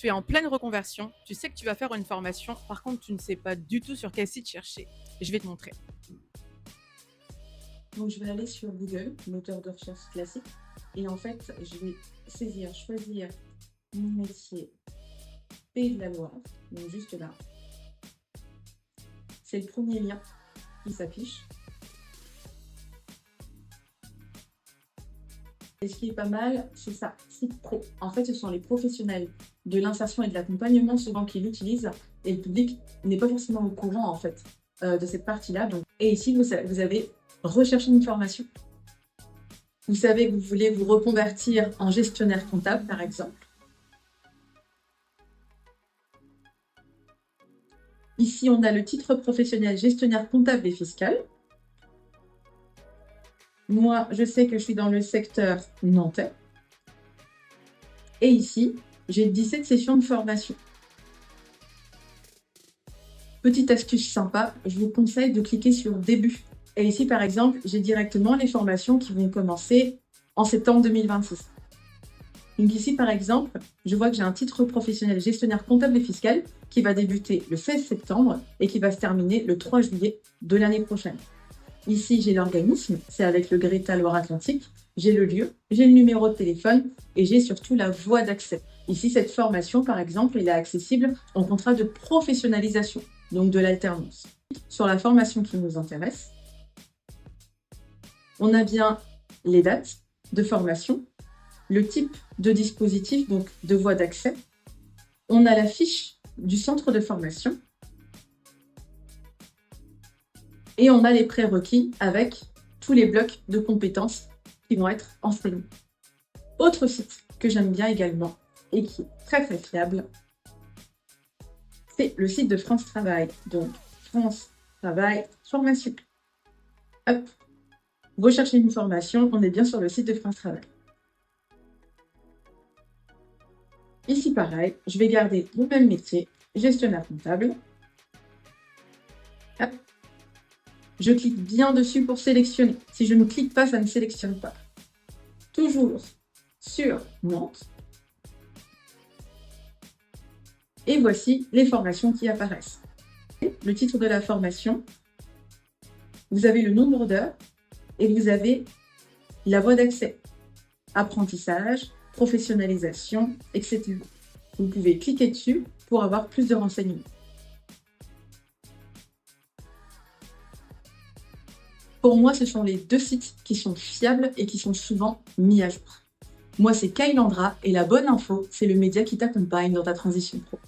Tu es en pleine reconversion, tu sais que tu vas faire une formation, par contre tu ne sais pas du tout sur quel site chercher. Je vais te montrer. Donc, je vais aller sur Google, moteur de recherche classique, et en fait, je vais choisir mon métier Pays de la Loire, donc juste là. C'est le premier lien qui s'affiche. Et ce qui est pas mal, c'est ça, site pro. En fait, ce sont les professionnels de l'insertion et de l'accompagnement souvent qui l'utilisent, et le public n'est pas forcément au courant en fait de cette partie-là. Donc, et ici, vous avez recherché une formation. Vous savez que vous voulez vous reconvertir en gestionnaire comptable, par exemple. Ici, on a le titre professionnel gestionnaire comptable et fiscal. Moi, je sais que je suis dans le secteur nantais. Et ici, j'ai 17 sessions de formation. Petite astuce sympa, je vous conseille de cliquer sur Début. Et ici, par exemple, j'ai directement les formations qui vont commencer en septembre 2026. Donc ici, par exemple, je vois que j'ai un titre professionnel gestionnaire comptable et fiscal qui va débuter le 16 septembre et qui va se terminer le 3 juillet de l'année prochaine. Ici, j'ai l'organisme, c'est avec le Greta Loire-Atlantique, j'ai le lieu, j'ai le numéro de téléphone et j'ai surtout la voie d'accès. Ici, cette formation, par exemple, elle est accessible en contrat de professionnalisation, donc de l'alternance. Sur la formation qui nous intéresse, on a bien les dates de formation, le type de dispositif, donc de voie d'accès. On a la fiche du centre de formation. Et on a les prérequis avec tous les blocs de compétences qui vont être enseignés. Autre site que j'aime bien également et qui est très très fiable, c'est le site de France Travail. Donc, France Travail Formation. Hop, rechercher une formation, on est bien sur le site de France Travail. Ici, pareil, je vais garder le même métier, gestionnaire comptable. Hop. Je clique bien dessus pour sélectionner. Si je ne clique pas, ça ne sélectionne pas. Toujours sur Nantes. Et voici les formations qui apparaissent. Le titre de la formation, vous avez le nombre d'heures et vous avez la voie d'accès. Apprentissage, professionnalisation, etc. Vous pouvez cliquer dessus pour avoir plus de renseignements. Pour moi, ce sont les deux sites qui sont fiables et qui sont souvent mis à jour. Moi, c'est Kylandra et la bonne info, c'est le média qui t'accompagne dans ta transition pro.